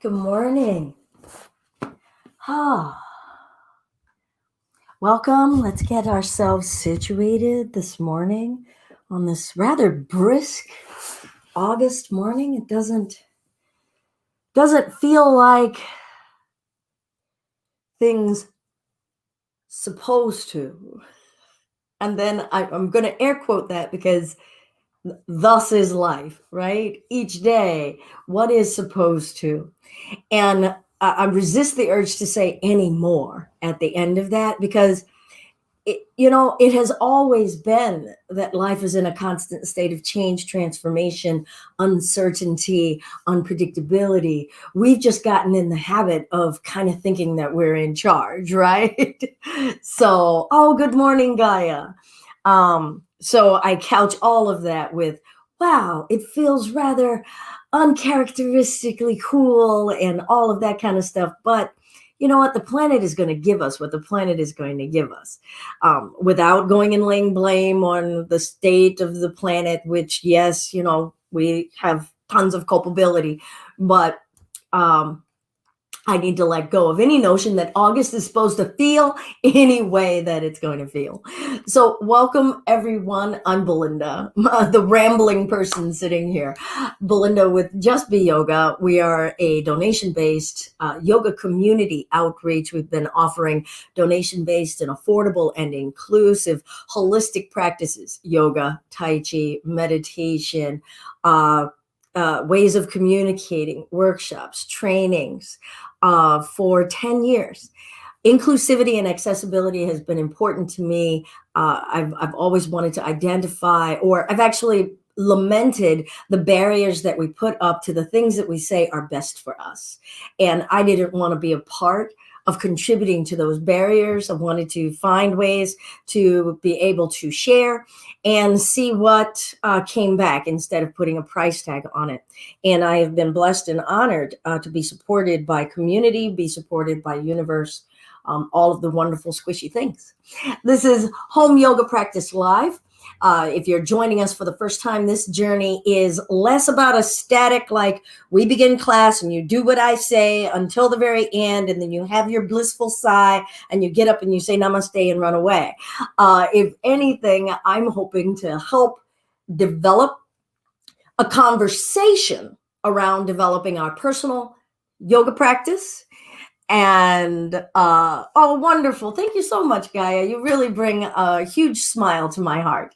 Good morning. Welcome. Let's get ourselves situated this morning on this rather brisk August morning. It doesn't feel like things supposed to. And then I'm going to air quote that because thus is life, right? Each day, what is supposed to. And I resist the urge to say anymore at the end of that because it has always been that life is in a constant state of change, transformation, uncertainty, unpredictability. We've just gotten in the habit of kind of thinking that we're in charge, right? So, good morning, Gaia. So I couch all of that with, wow, it feels rather uncharacteristically cool and all of that kind of stuff. But you know what? The planet is going to give us what the planet is going to give us without going and laying blame on the state of the planet, which, yes, we have tons of culpability, but I need to let go of any notion that August is supposed to feel any way that it's going to feel. So welcome, everyone. I'm Belinda, the rambling person sitting here. Belinda with Just Be Yoga. We are a donation-based yoga community outreach. We've been offering donation-based and affordable and inclusive holistic practices, yoga, tai chi, meditation, ways of communicating, workshops, trainings, for 10 years. Inclusivity and accessibility has been important to me. I've always wanted to identify, or I've actually lamented the barriers that we put up to the things that we say are best for us. And I didn't want to be a part of contributing to those barriers. I wanted to find ways to be able to share and see what came back instead of putting a price tag on it. And I have been blessed and honored to be supported by community, be supported by universe, all of the wonderful squishy things. This is Home Yoga Practice Live. If you're joining us for the first time, this journey is less about a static, like we begin class and you do what I say until the very end, and then you have your blissful sigh and you get up and you say namaste and run away. If anything, I'm hoping to help develop a conversation around developing our personal yoga practice. And wonderful. Thank you so much, Gaia. You really bring a huge smile to my heart.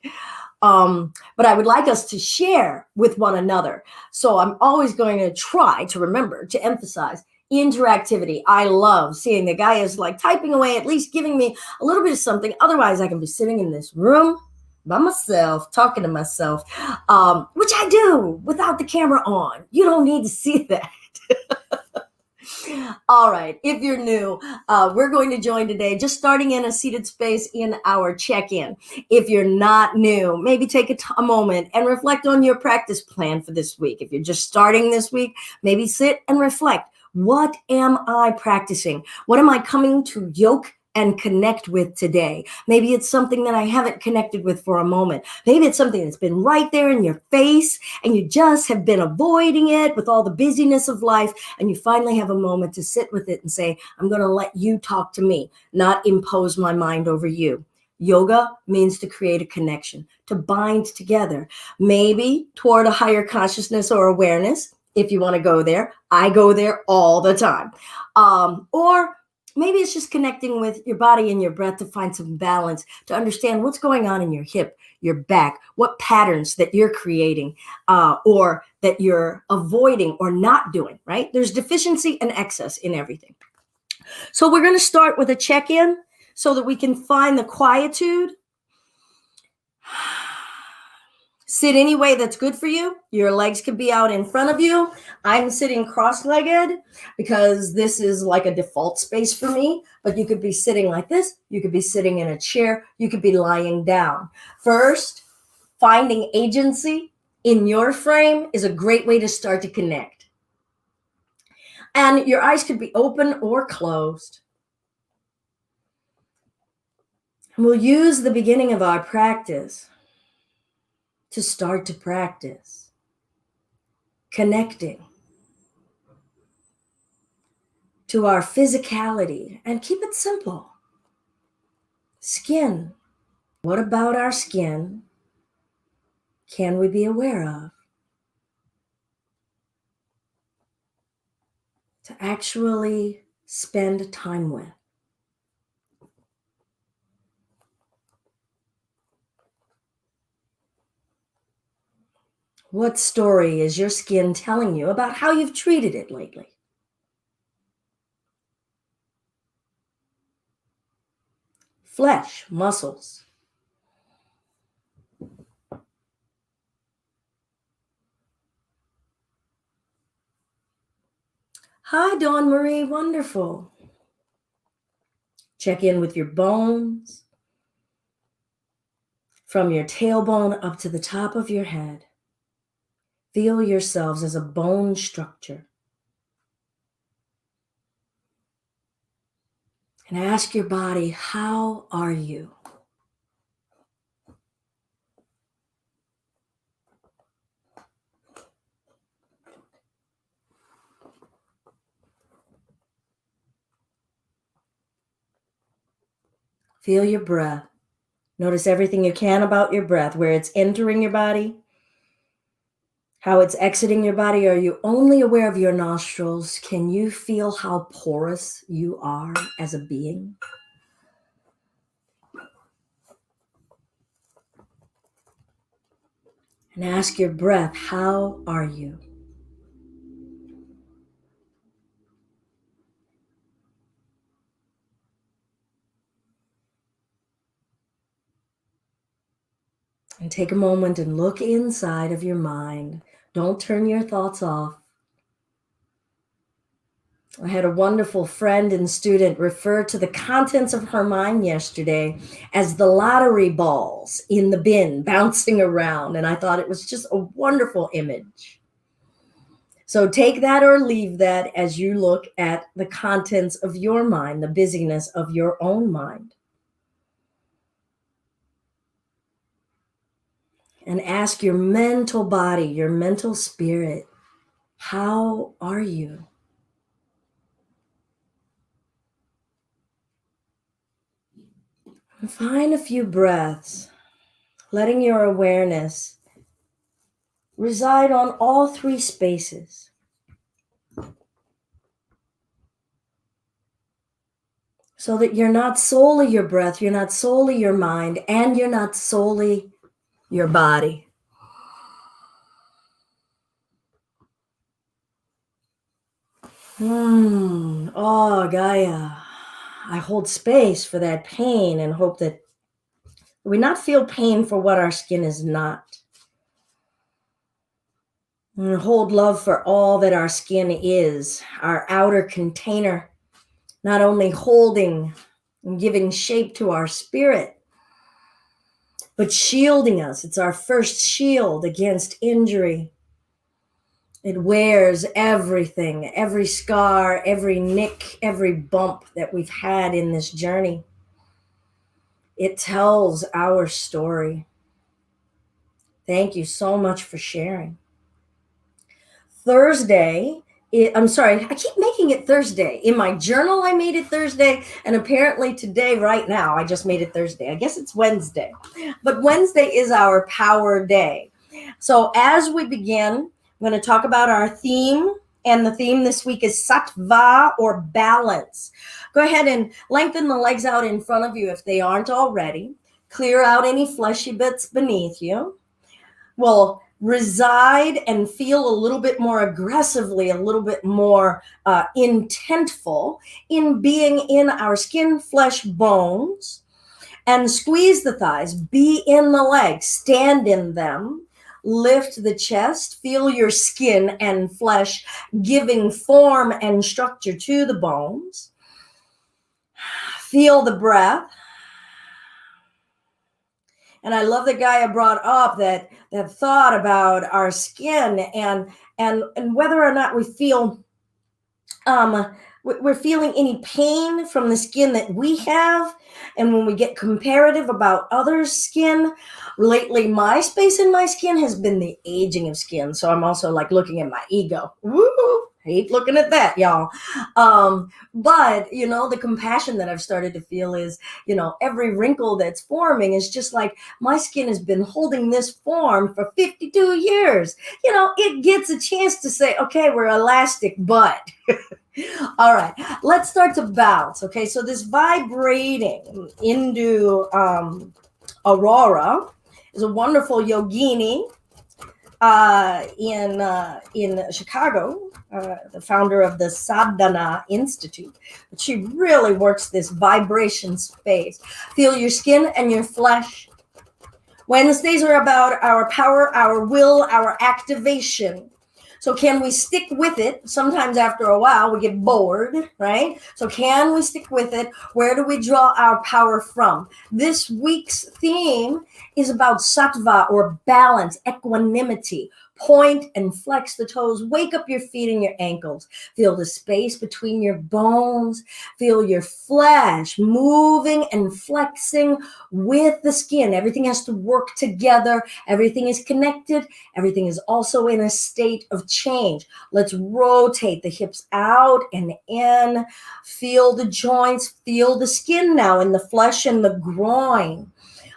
But I would like us to share with one another. So I'm always going to try to remember to emphasize interactivity. I love seeing the Gaia's like typing away, at least giving me a little bit of something. Otherwise, I can be sitting in this room by myself, talking to myself, which I do without the camera on. You don't need to see that. All right. If you're new, we're going to join today, just starting in a seated space in our check-in. If you're not new, maybe take a moment and reflect on your practice plan for this week. If you're just starting this week, maybe sit and reflect. What am I practicing? What am I coming to yoke and connect with today? Maybe it's something that I haven't connected with for a moment. Maybe it's something that's been right there in your face and you just have been avoiding it with all the busyness of life, and you finally have a moment to sit with it and say, I'm going to let you talk to me, not impose my mind over you. Yoga means to create a connection, to bind together, maybe toward a higher consciousness or awareness. If you want to go there, I go there all the time. Or maybe it's just connecting with your body and your breath to find some balance, to understand what's going on in your hip, your back, what patterns that you're creating or that you're avoiding or not doing, right? There's deficiency and excess in everything. So we're going to start with a check-in so that we can find the quietude. Sit any way that's good for you. Your legs could be out in front of you. I'm sitting cross-legged because this is like a default space for me, but you could be sitting like this. You could be sitting in a chair. You could be lying down. First, finding agency in your frame is a great way to start to connect. And your eyes could be open or closed. We'll use the beginning of our practice to start to practice connecting. to our physicality, and keep it simple. Skin. What about our skin can we be aware of? To actually spend time with. What story is your skin telling you about how you've treated it lately? Flesh, muscles. Hi, Dawn Marie. Wonderful. Check in with your bones. From your tailbone up to the top of your head. Feel yourselves as a bone structure. And ask your body, how are you? Feel your breath. Notice everything you can about your breath, where it's entering your body, how it's exiting your body. Are you only aware of your nostrils? Can you feel how porous you are as a being? And ask your breath, how are you? And take a moment and look inside of your mind. Don't turn your thoughts off. I had a wonderful friend and student refer to the contents of her mind yesterday as the lottery balls in the bin bouncing around. And I thought it was just a wonderful image. So take that or leave that as you look at the contents of your mind, the busyness of your own mind. And ask your mental body, your mental spirit, how are you? And find a few breaths, letting your awareness reside on all three spaces. So that you're not solely your breath, you're not solely your mind, and you're not solely your body. Oh, Gaia, I hold space for that pain and hope that we not feel pain for what our skin is not. And hold love for all that our skin is, our outer container, not only holding and giving shape to our spirit, but shielding us. It's our first shield against injury. It wears everything, every scar, every nick, every bump that we've had in this journey. It tells our story. Thank you so much for sharing. Thursday, I'm sorry, I keep making it Thursday. In my journal, I made it Thursday, and apparently today, right now, I just made it Thursday. I guess it's Wednesday. But Wednesday is our power day. So as we begin, I'm going to talk about our theme, and the theme this week is sattva, or balance. Go ahead and lengthen the legs out in front of you if they aren't already. Clear out any fleshy bits beneath you. We'll reside and feel a little bit more aggressively, a little bit more intentful in being in our skin, flesh, bones, and squeeze the thighs. Be in the legs, stand in them, lift the chest, feel your skin and flesh giving form and structure to the bones. Feel the breath. And I love the guy I brought up that thought about our skin and whether or not we feel we're feeling any pain from the skin that we have. And when we get comparative about others' skin, lately my space in my skin has been the aging of skin. So I'm also like looking at my ego. Woo! Hate looking at that, y'all. But, the compassion that I've started to feel is, every wrinkle that's forming is just like my skin has been holding this form for 52 years. It gets a chance to say, okay, we're elastic, but all right, let's start to bounce. Okay, so this vibrating into Aurora is a wonderful yogini in Chicago, the founder of the Sadhana Institute. But she really works this vibration space. Feel your skin and your flesh. Wednesdays are about our power, our will, our activation. So can we stick with it? Sometimes after a while we get bored, right? So can we stick with it? Where do we draw our power from? This week's theme is about sattva, or balance, equanimity. Point and flex the toes. Wake up your feet and your ankles. Feel the space between your bones. Feel your flesh moving and flexing with the skin. Everything has to work together. Everything is connected. Everything is also in a state of change. Let's rotate the hips out and in. Feel the joints. Feel the skin now in the flesh and the groin.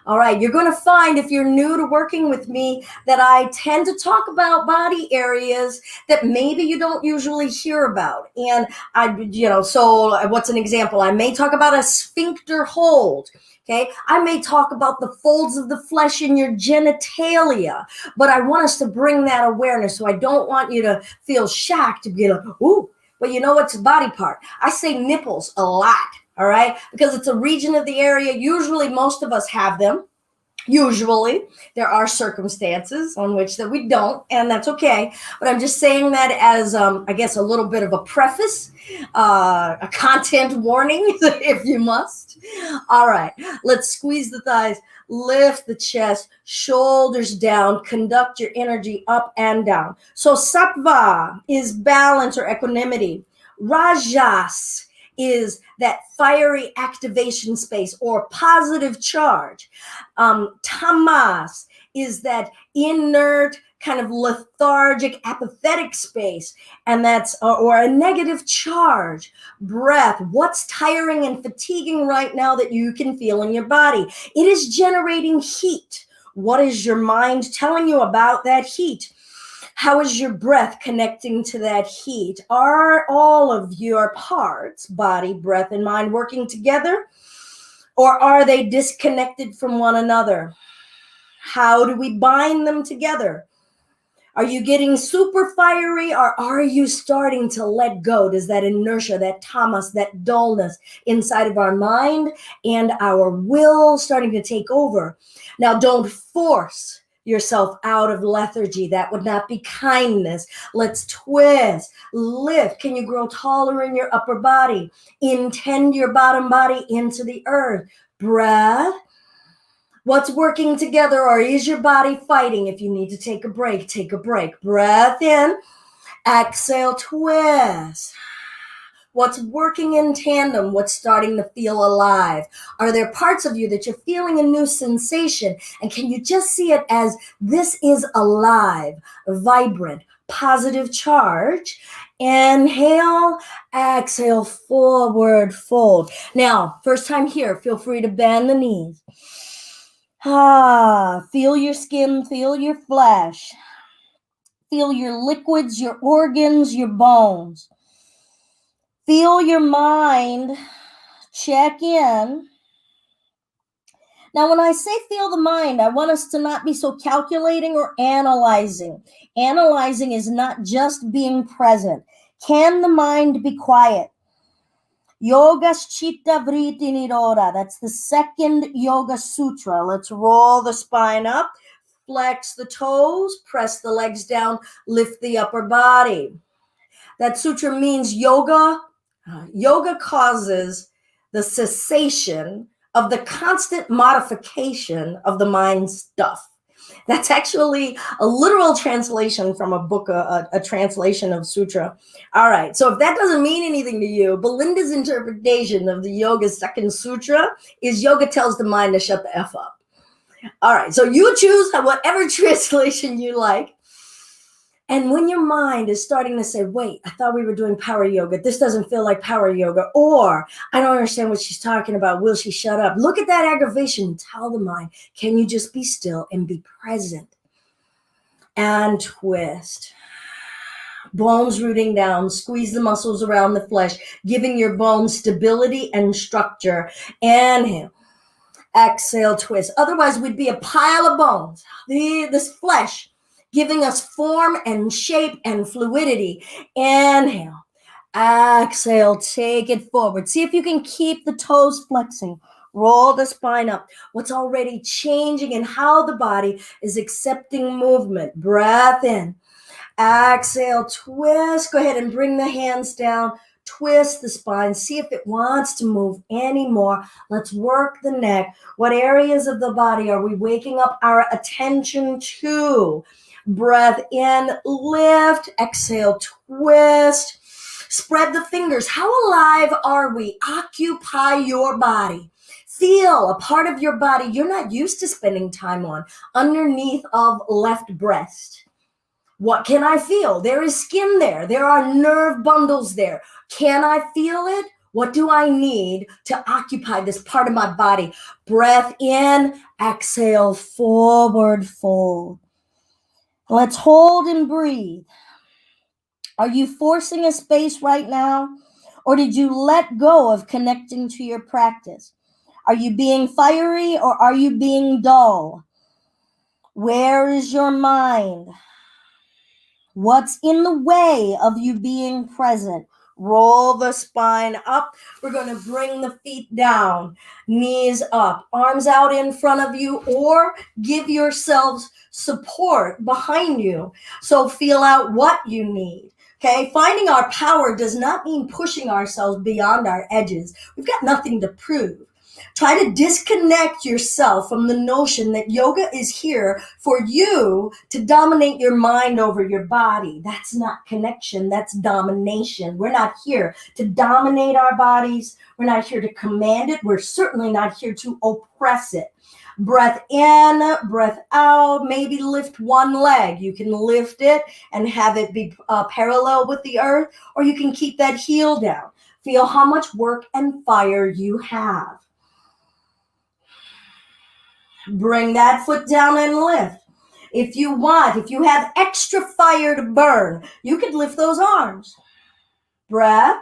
All right, you're going to find, if you're new to working with me, that I tend to talk about body areas that maybe you don't usually hear about. And so what's an example? I may talk about a sphincter hold. Okay, I may talk about the folds of the flesh in your genitalia, but I want us to bring that awareness. So I don't want you to feel shocked to be like, ooh, but you know what's a body part? I say nipples a lot. All right, because it's a region of the area. Usually most of us have them. Usually there are circumstances on which that we don't, and that's okay. But I'm just saying that as, I guess, a little bit of a preface, a content warning, if you must. All right, let's squeeze the thighs, lift the chest, shoulders down, conduct your energy up and down. So sattva is balance or equanimity. Rajas is that fiery activation space or positive charge. Tamas is that inert, kind of lethargic, apathetic space, and that's or a negative charge. Breath, what's tiring and fatiguing right now that you can feel in your body? It is generating heat. What is your mind telling you about that heat? How is your breath connecting to that heat? Are all of your parts, body, breath, and mind, working together? Or are they disconnected from one another? How do we bind them together? Are you getting super fiery, or are you starting to let go? Does that inertia, that tamas, that dullness inside of our mind and our will starting to take over? Now, don't force yourself out of lethargy. That would not be kindness. Let's twist, lift. Can you grow taller in your upper body? Intend your bottom body into the earth. Breath. What's working together, or is your body fighting? If you need to take a break, take a break. Breath in, exhale, twist. What's working in tandem? What's starting to feel alive? Are there parts of you that you're feeling a new sensation? And can you just see it as this is alive, vibrant, positive charge? Inhale, exhale, forward fold. Now, first time here, feel free to bend the knees. Feel your skin, feel your flesh. Feel your liquids, your organs, your bones. Feel your mind, check in. Now, when I say feel the mind, I want us to not be so calculating or analyzing. Analyzing is not just being present. Can the mind be quiet? Yoga Chitta Vritti Nirodha. That's the second Yoga Sutra. Let's roll the spine up, flex the toes, press the legs down, lift the upper body. That sutra means yoga. Yoga causes the cessation of the constant modification of the mind stuff. That's actually a literal translation from a book, a translation of sutra. All right, so if that doesn't mean anything to you, Belinda's interpretation of the Yoga second sutra is yoga tells the mind to shut the F up. All right, so you choose whatever translation you like. And when your mind is starting to say, wait, I thought we were doing power yoga. This doesn't feel like power yoga. Or I don't understand what she's talking about. Will she shut up? Look at that aggravation and tell the mind, can you just be still and be present? And twist. Bones rooting down, squeeze the muscles around the flesh, giving your bones stability and structure. Inhale. Exhale, twist. Otherwise, we'd be a pile of bones. This flesh giving us form and shape and fluidity. Inhale. Exhale, take it forward. See if you can keep the toes flexing. Roll the spine up. What's already changing in how the body is accepting movement. Breath in. Exhale, twist. Go ahead and bring the hands down. Twist the spine. See if it wants to move anymore. Let's work the neck. What areas of the body are we waking up our attention to? Breath in, lift. Exhale, twist. Spread the fingers. How alive are we? Occupy your body. Feel a part of your body you're not used to spending time on, underneath of left breast. What can I feel? There is skin there. There are nerve bundles there. Can I feel it? What do I need to occupy this part of my body? Breath in, exhale, forward fold. Let's hold and breathe. Are you forcing a space right now? Or did you let go of connecting to your practice? Are you being fiery or are you being dull? Where is your mind? What's in the way of you being present? Roll the spine up. We're going to bring the feet down, knees up, arms out in front of you, or give yourselves support behind you. So feel out what you need. Okay, finding our power does not mean pushing ourselves beyond our edges. We've got nothing to prove. Try to disconnect yourself from the notion that yoga is here for you to dominate your mind over your body. That's not connection, that's domination. We're not here to dominate our bodies. We're not here to command it. We're certainly not here to oppress it. Breath in, breath out, maybe lift one leg. You can lift it and have it be parallel with the earth, or you can keep that heel down. Feel how much work and fire you have. Bring that foot down and lift. If you want, if you have extra fire to burn, you could lift those arms. Breath.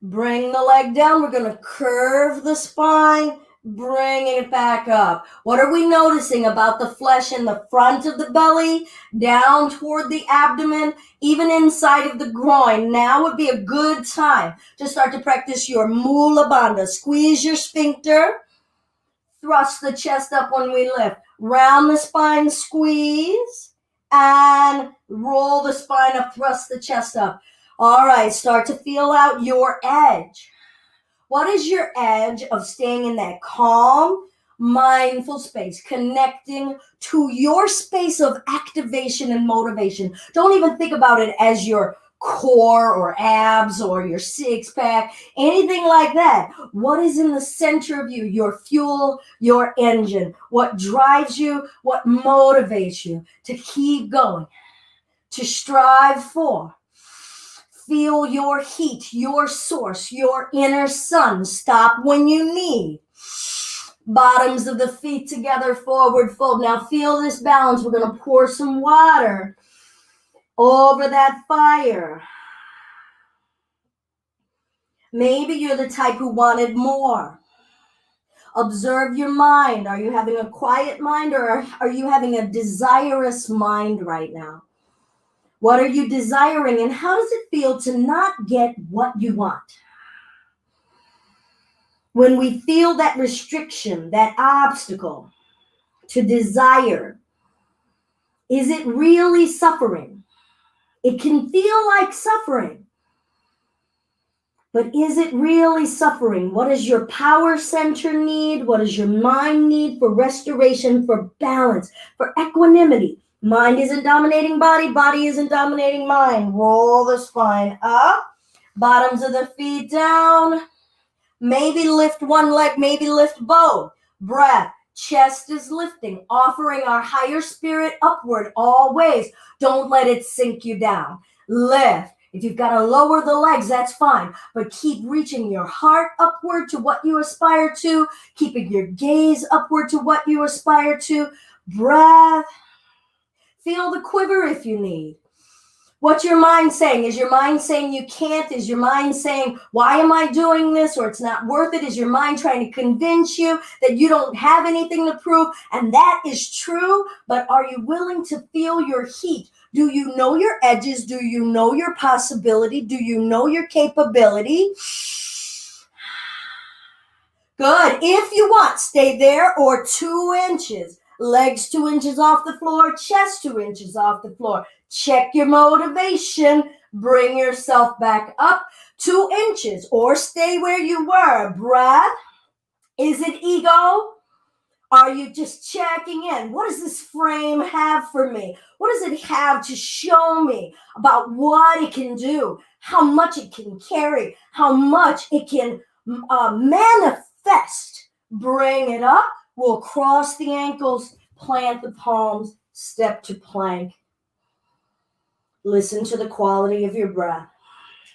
Bring the leg down. We're going to curve the spine, bring it back up. What are we noticing about the flesh in the front of the belly, down toward the abdomen, even inside of the groin? Now would be a good time to start to practice your Mula Bandha. Squeeze your sphincter. Thrust the chest up when we lift. Round the spine, squeeze, and roll the spine up, thrust the chest up. All right, start to feel out your edge. What is your edge of staying in that calm, mindful space, connecting to your space of activation and motivation? Don't even think about it as your core or abs or your six-pack, anything like that. What is in the center of you? Your fuel, your engine. What drives you, what motivates you to keep going, to strive for. Feel your heat, your source, your inner sun. Stop when you need. Bottoms of the feet together, forward fold. Now feel this balance. We're going to pour some water over that fire. Maybe you're the type who wanted more. Observe your mind. Are you having a quiet mind or are you having a desirous mind right now? What are you desiring and how does it feel to not get what you want? When we feel that restriction, that obstacle to desire, is it really suffering? It can feel like suffering, but is it really suffering? What does your power center need? What does your mind need for restoration, for balance, for equanimity? Mind isn't dominating body, body isn't dominating mind. Roll the spine up, bottoms of the feet down. Maybe lift one leg, maybe lift both. Breath. Chest is lifting, offering our higher spirit upward always. Don't let it sink you down. Lift. If you've got to lower the legs, that's fine. But keep reaching your heart upward to what you aspire to, keeping your gaze upward to what you aspire to. Breath. Feel the quiver if you need. What's your mind saying? Is your mind saying you can't? Is your mind saying, why am I doing this? Or it's not worth it? Is your mind trying to convince you that you don't have anything to prove? And that is true, but are you willing to feel your heat? Do you know your edges? Do you know your possibility? Do you know your capability? Good. If you want, stay there or 2 inches. Legs 2 inches off the floor, chest 2 inches off the floor. Check your motivation. Bring yourself back up 2 inches or stay where you were. Breath. Is it ego? Are you just checking in? What does this frame have for me? What does it have to show me about what it can do? How much it can carry? How much it can manifest? Bring it up. We'll cross the ankles, plant the palms, step to plank. Listen to the quality of your breath.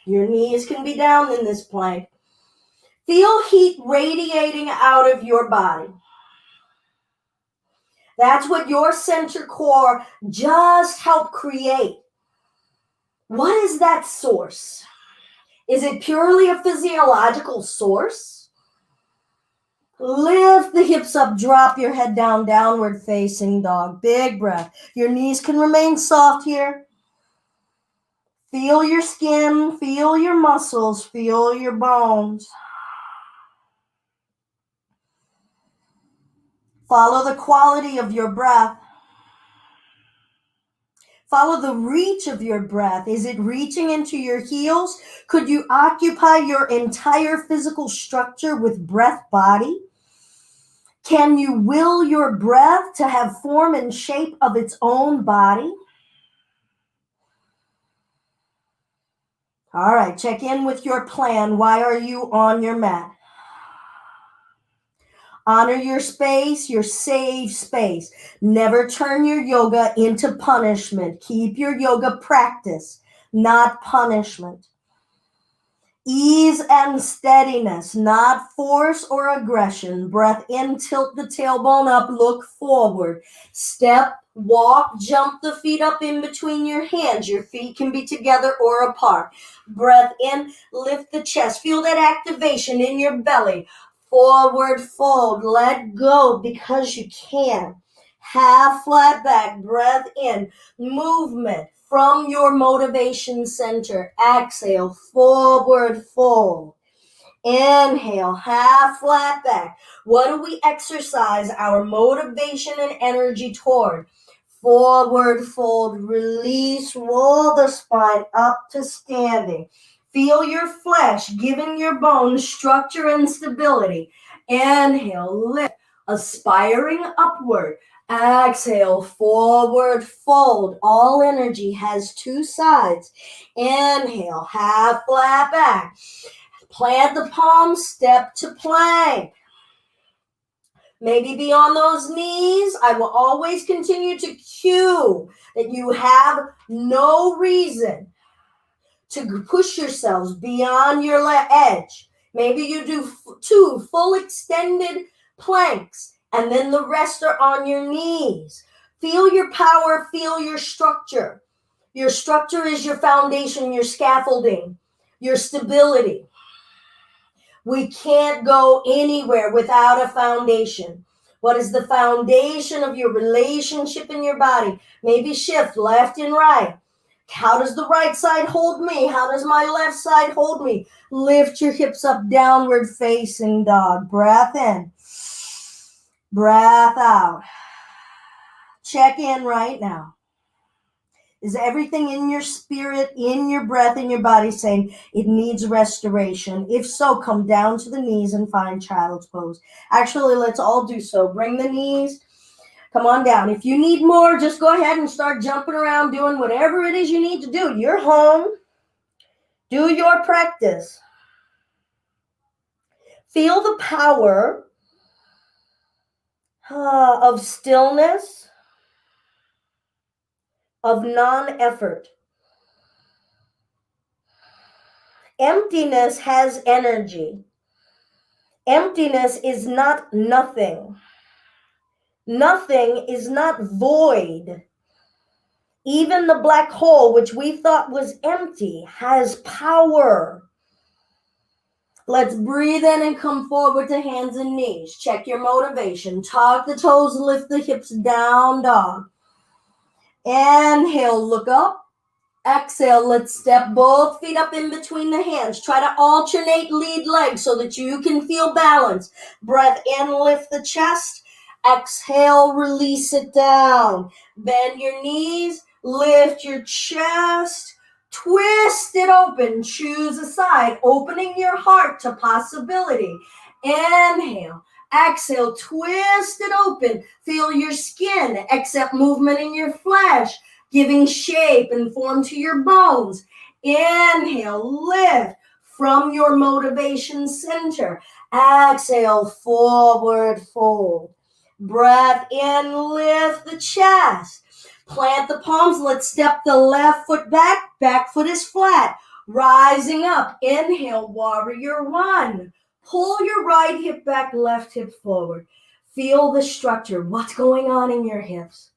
Your knees can be down in this plank. Feel heat radiating out of your body. That's what your center core just helped create. What is that source? Is it purely a physiological source? Lift the hips up, drop your head down, downward facing dog. Big breath. Your knees can remain soft here. Feel your skin, feel your muscles, feel your bones. Follow the quality of your breath. Follow the reach of your breath. Is it reaching into your heels? Could you occupy your entire physical structure with breath body? Can you will your breath to have form and shape of its own body? All right, check in with your plan. Why are you on your mat? Honor your space, your safe space. Never turn your yoga into punishment. Keep your yoga practice, not punishment. Ease and steadiness, not force or aggression. Breath in, tilt the tailbone up, look forward. Step, walk, jump the feet up in between your hands. Your feet can be together or apart. Breath in, lift the chest. Feel that activation in your belly. Forward fold, let go because you can. Half flat back, breath in, movement from your motivation center. Exhale, forward fold. Inhale, half flat back. What do we exercise our motivation and energy toward? Forward fold, release, roll the spine up to standing. Feel your flesh giving your bones structure and stability. Inhale, lift, aspiring upward. Exhale, forward fold. All energy has 2 sides. Inhale, half flat back. Plant the palms, step to plank. Maybe be on those knees. I will always continue to cue that you have no reason to push yourselves beyond your edge. Maybe you do 2 full extended planks, and then the rest are on your knees. Feel your power, feel your structure. Your structure is your foundation, your scaffolding, your stability. We can't go anywhere without a foundation. What is the foundation of your relationship in your body? Maybe shift left and right. How does the right side hold me? How does my left side hold me? Lift your hips up, downward facing dog. Breath in. Breath out. Check in right now. Is everything in your spirit, in your breath, in your body saying it needs restoration? If so, come down to the knees and find child's pose. Actually, let's all do so. Bring the knees. Come on down. If you need more, just go ahead and start jumping around, doing whatever it is you need to do. You're home. Do your practice. Feel the power of stillness, of non-effort. Emptiness has energy. Emptiness is not nothing. Nothing is not void. Even the black hole, which we thought was empty, has power. Let's breathe in and come forward to hands and knees. Check your motivation. Tuck the toes, lift the hips, down dog. Inhale, look up. Exhale, let's step both feet up in between the hands. Try to alternate lead legs so that you can feel balance. Breath in, lift the chest. Exhale, release it down. Bend your knees, lift your chest. Twist it open, choose a side, opening your heart to possibility. Inhale, exhale, twist it open. Feel your skin, accept movement in your flesh, giving shape and form to your bones. Inhale, lift from your motivation center. Exhale, forward fold. Breath in, lift the chest. Plant the palms. Let's step the left foot back. Back foot is flat. Rising up. Inhale, warrior one. Pull your right hip back, left hip forward. Feel the structure. What's going on in your hips?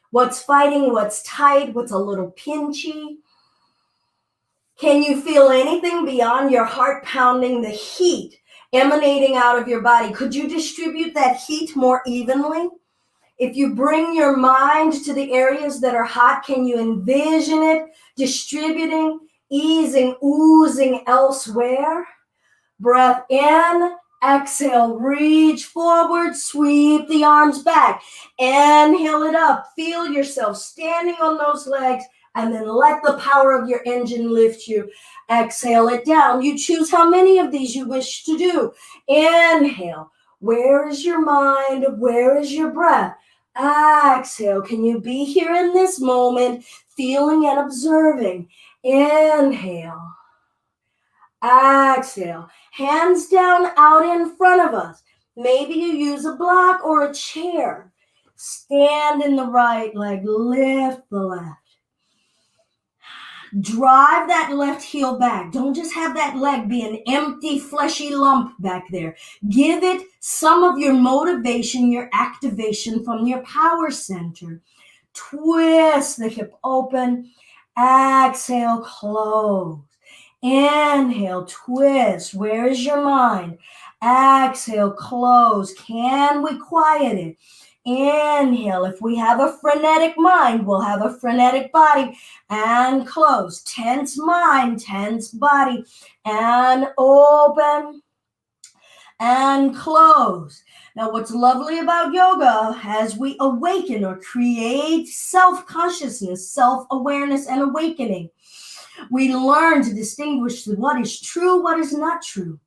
What's fighting? What's tight? What's a little pinchy? Can you feel anything beyond your heart pounding, the heat emanating out of your body? Could you distribute that heat more evenly? If you bring your mind to the areas that are hot, can you envision it distributing, easing, oozing elsewhere? Breath in, exhale, reach forward, sweep the arms back. Inhale it up. Feel yourself standing on those legs, and then let the power of your engine lift you. Exhale it down. You choose how many of these you wish to do. Inhale. Where is your mind? Where is your breath? Exhale. Can you be here in this moment, feeling and observing? Inhale. Exhale. Hands down out in front of us. Maybe you use a block or a chair. Stand in the right leg. Lift the left. Drive that left heel back. Don't just have that leg be an empty, fleshy lump back there. Give it some of your motivation, your activation from your power center. Twist the hip open. Exhale, close. Inhale, twist. Where is your mind? Exhale, close. Can we quiet it? Inhale. If we have a frenetic mind, we'll have a frenetic body. And close. Tense mind, tense body. And open. And close. Now, what's lovely about yoga, as we awaken or create self-consciousness, self-awareness, and awakening, we learn to distinguish what is true, what is not true,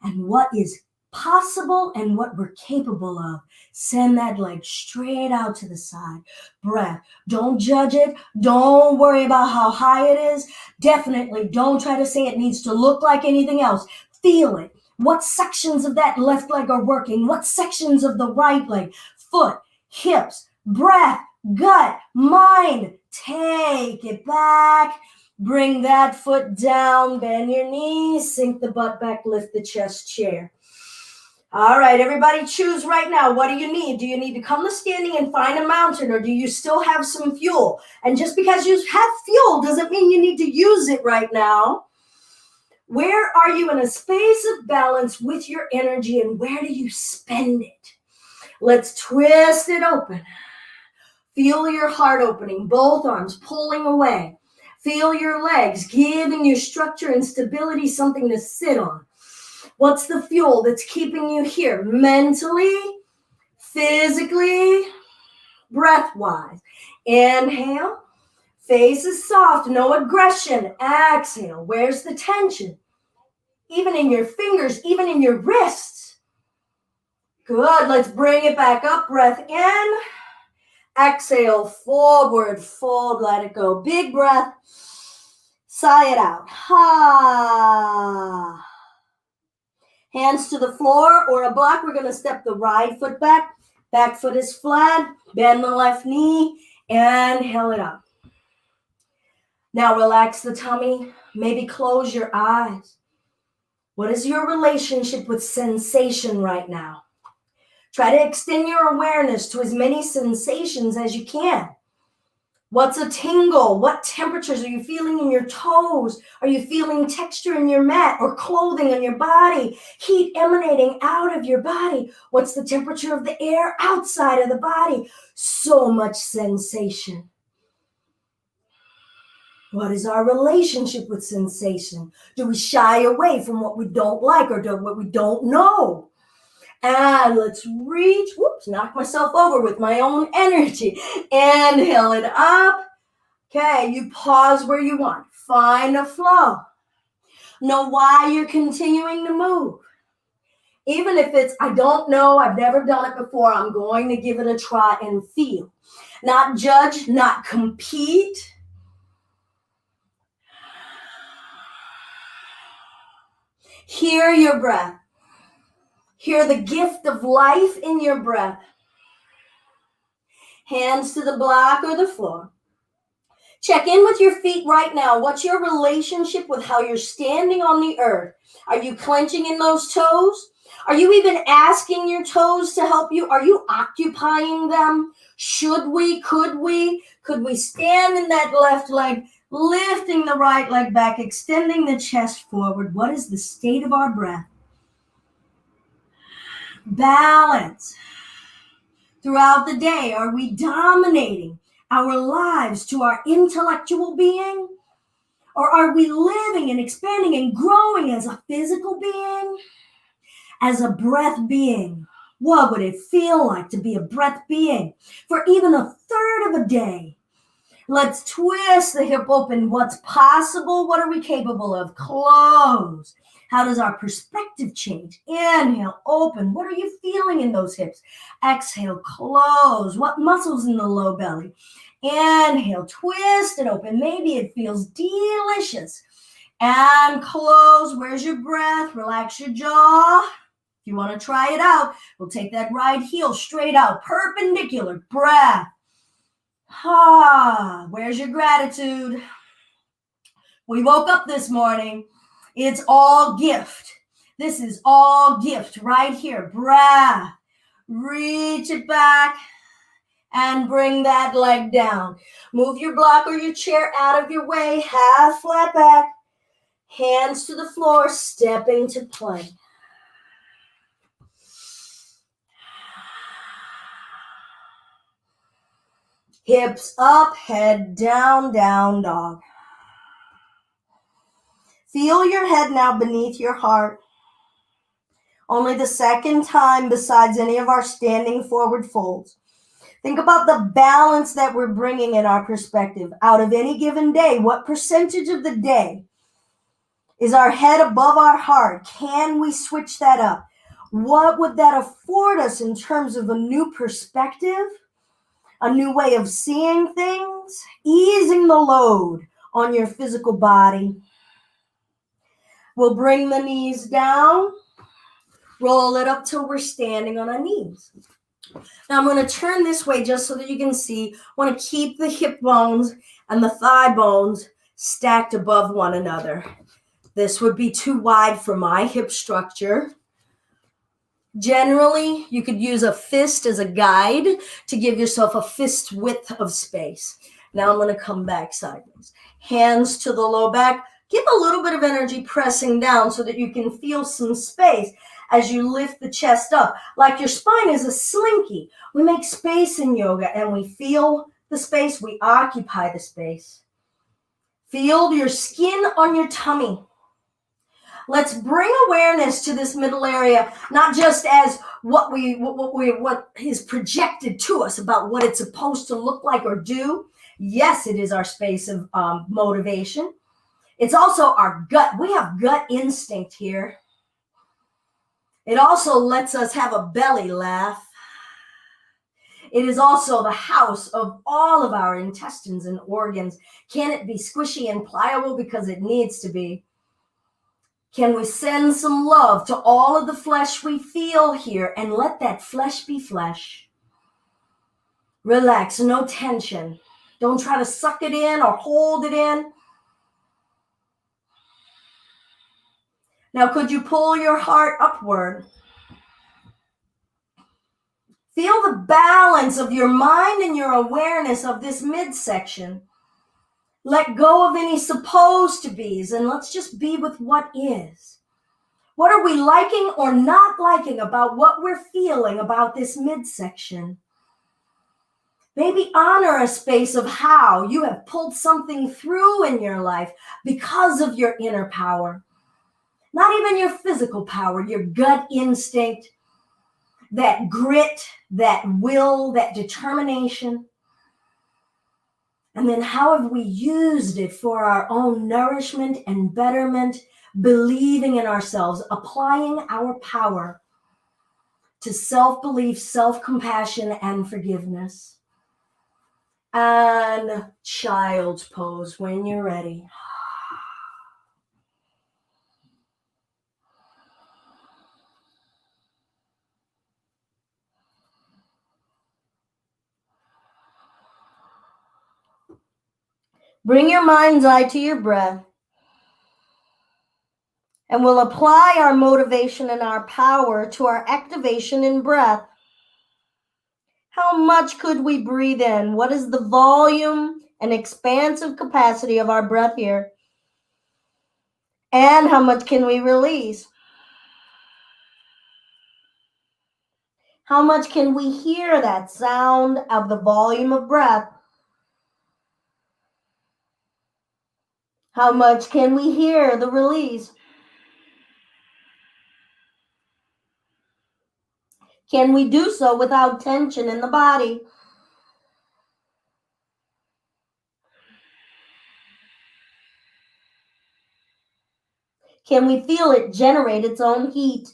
and what is possible and what we're capable of. Send that leg straight out to the side. Breath. Don't judge it. Don't worry about how high it is. Definitely don't try to say it needs to look like anything else. Feel it. What sections of that left leg are working? What sections of the right leg? Foot, hips, breath, gut, mind. Take it back. Bring that foot down, bend your knees, sink the butt back, lift the chest, chair. All right, everybody choose right now. What do you need? Do you need to come to standing and find a mountain, or do you still have some fuel? And just because you have fuel doesn't mean you need to use it right now. Where are you in a space of balance with your energy, and where do you spend it? Let's twist it open. Feel your heart opening, both arms pulling away. Feel your legs, giving you structure and stability, something to sit on. What's the fuel that's keeping you here? Mentally, physically, breath-wise. Inhale. Face is soft, no aggression. Exhale. Where's the tension? Even in your fingers, even in your wrists. Good. Let's bring it back up. Breath in. Exhale, forward, fold, let it go. Big breath. Sigh it out. Hands to the floor or a block. We're going to step the right foot back. Back foot is flat. Bend the left knee. Inhale it up. Now relax the tummy. Maybe close your eyes. What is your relationship with sensation right now? Try to extend your awareness to as many sensations as you can. What's a tingle? What temperatures are you feeling in your toes? Are you feeling texture in your mat or clothing on your body? Heat emanating out of your body. What's the temperature of the air outside of the body? So much sensation. What is our relationship with sensation? Do we shy away from what we don't like or what we don't know? And let's reach, knock myself over with my own energy. Inhale it up. Okay, you pause where you want. Find a flow. Know why you're continuing to move. Even if it's, I don't know, I've never done it before, I'm going to give it a try and feel. Not judge, not compete. Hear your breath. Hear the gift of life in your breath. Hands to the block or the floor. Check in with your feet right now. What's your relationship with how you're standing on the earth? Are you clenching in those toes? Are you even asking your toes to help you? Are you occupying them? Should we? Could we? Could we stand in that left leg, lifting the right leg back, extending the chest forward? What is the state of our breath? Balance. Throughout the day, are we dominating our lives to our intellectual being? Or are we living and expanding and growing as a physical being? As a breath being? What would it feel like to be a breath being for even a third of a day? Let's twist the hip open. What's possible? What are we capable of? Close. How does our perspective change? Inhale, open. What are you feeling in those hips? Exhale, close. What muscles in the low belly? Inhale, twist it open. Maybe it feels delicious. And close. Where's your breath? Relax your jaw. If you want to try it out, we'll take that right heel straight out. Perpendicular. Breath. Where's your gratitude? We woke up this morning. It's all gift. This is all gift right here. Breath. Reach it back and bring that leg down. Move your block or your chair out of your way. Half flat back. Hands to the floor, stepping to plank. Hips up, head down, down dog. Feel your head now beneath your heart. Only the second time besides any of our standing forward folds. Think about the balance that we're bringing in our perspective. Out of any given day, what percentage of the day is our head above our heart? Can we switch that up? What would that afford us in terms of a new perspective? A new way of seeing things? Easing the load on your physical body. We'll bring the knees down. Roll it up till we're standing on our knees. Now I'm going to turn this way just so that you can see. I want to keep the hip bones and the thigh bones stacked above one another. This would be too wide for my hip structure. Generally, you could use a fist as a guide to give yourself a fist width of space. Now I'm going to come back sideways. Hands to the low back. Give a little bit of energy pressing down so that you can feel some space as you lift the chest up. Like your spine is a slinky. We make space in yoga and we feel the space. We occupy the space. Feel your skin on your tummy. Let's bring awareness to this middle area, not just as what is projected to us about what it's supposed to look like or do. Yes, it is our space of motivation. It's also our gut. We have gut instinct here. It also lets us have a belly laugh. It is also the house of all of our intestines and organs. Can it be squishy and pliable because it needs to be? Can we send some love to all of the flesh we feel here and let that flesh be flesh? Relax, no tension. Don't try to suck it in or hold it in. Now, could you pull your heart upward? Feel the balance of your mind and your awareness of this midsection. Let go of any supposed to be's and let's just be with what is. What are we liking or not liking about what we're feeling about this midsection? Maybe honor a space of how you have pulled something through in your life because of your inner power. Not even your physical power, your gut instinct, that grit, that will, that determination. And then how have we used it for our own nourishment and betterment, believing in ourselves, applying our power to self-belief, self-compassion, and forgiveness. And child's pose when you're ready. Bring your mind's eye to your breath. And we'll apply our motivation and our power to our activation in breath. How much could we breathe in? What is the volume and expansive capacity of our breath here? And how much can we release? How much can we hear that sound of the volume of breath? How much can we hear the release? Can we do so without tension in the body? Can we feel it generate its own heat?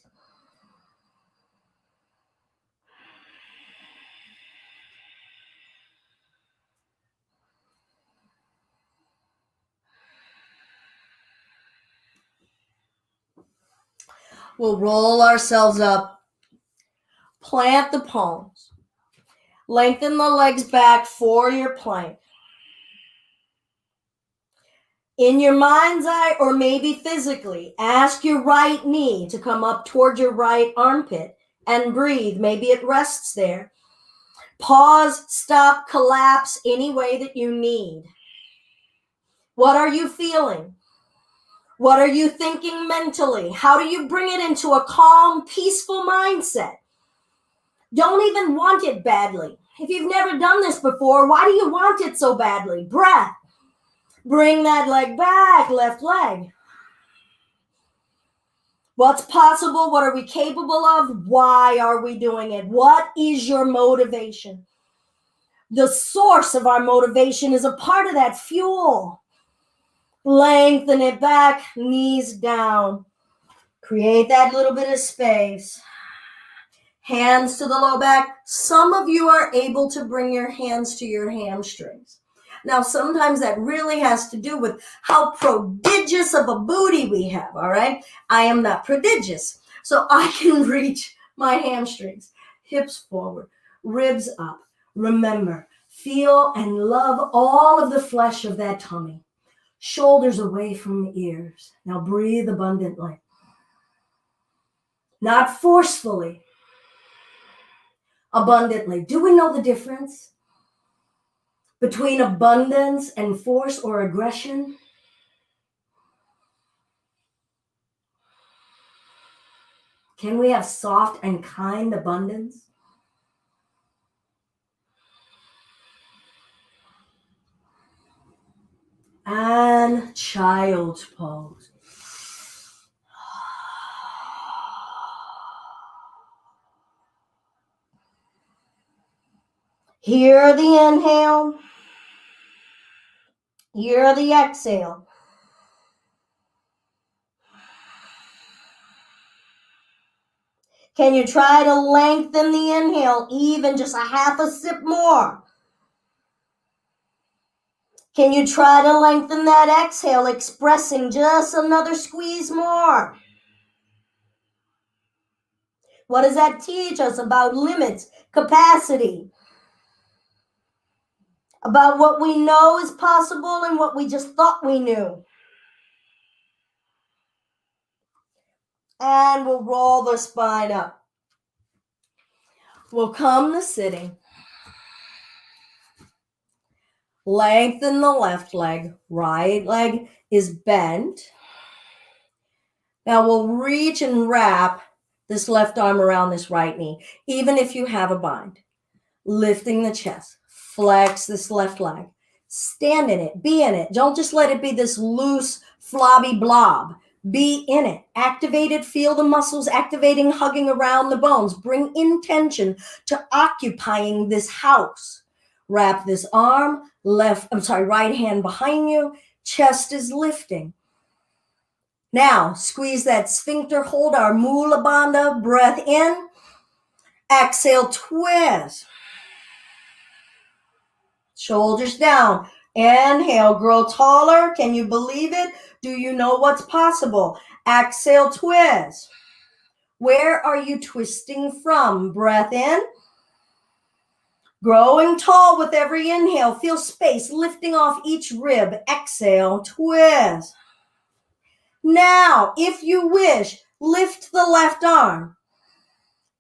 We'll roll ourselves up, plant the palms, lengthen the legs back for your plank. In your mind's eye, or maybe physically, ask your right knee to come up towards your right armpit and breathe. Maybe it rests there. Pause, stop, collapse any way that you need. What are you feeling? What are you thinking mentally? How do you bring it into a calm, peaceful mindset? Don't even want it badly. If you've never done this before, why do you want it so badly? Breath. Bring that leg back, left leg. What's possible? What are we capable of? Why are we doing it? What is your motivation? The source of our motivation is a part of that fuel. Lengthen it back, knees down. Create that little bit of space. Hands to the low back. Some of you are able to bring your hands to your hamstrings. Now, sometimes that really has to do with how prodigious of a booty we have, all right? I am not prodigious, so I can reach my hamstrings. Hips forward, ribs up. Remember, feel and love all of the flesh of that tummy. Shoulders away from the ears. Now breathe abundantly. Not forcefully. Abundantly. Do we know the difference between abundance and force or aggression? Can we have soft and kind abundance? And child's pose. Hear the inhale. Hear the exhale. Can you try to lengthen the inhale even just a half a sip more? Can you try to lengthen that exhale, expressing just another squeeze more? What does that teach us about limits, capacity? about what we know is possible and what we just thought we knew. And we'll roll the spine up. We'll come to sitting. Lengthen the left leg. Right leg is bent. Now we'll reach and wrap this left arm around this right knee, even if you have a bind. Lifting the chest. Flex this left leg. Stand in it. Be in it. Don't just let it be this loose, flobby blob. Be in it. Activate it. Feel the muscles activating, hugging around the bones. Bring intention to occupying this house. Wrap this arm, right hand behind you. Chest is lifting. Now, squeeze that sphincter, hold our Mula Bandha, breath in. Exhale, twist. Shoulders down. Inhale, grow taller. Can you believe it? Do you know what's possible? Exhale, twist. Where are you twisting from? Breath in. Growing tall with every inhale. Feel space lifting off each rib. Exhale, twist. Now, if you wish, lift the left arm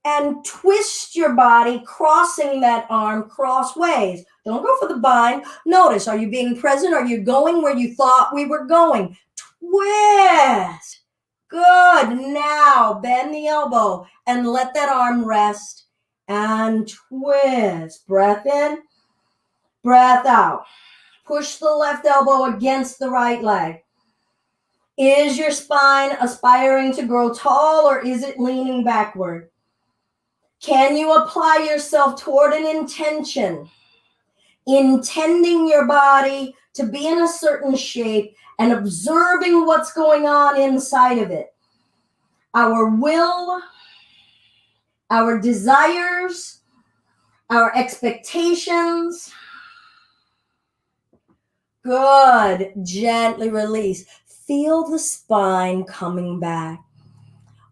and twist your body, crossing that arm crossways. Don't go for the bind. Notice, are you being present? Are you going where you thought we were going? Twist. Good. Now, bend the elbow and let that arm rest and twist. Breath in, breath out. Push the left elbow against the right leg. Is your spine aspiring to grow tall or is it leaning backward? Can you apply yourself toward an intention? Intending your body to be in a certain shape and observing what's going on inside of it. Our will, our desires, our expectations. Good. Gently release. Feel the spine coming back.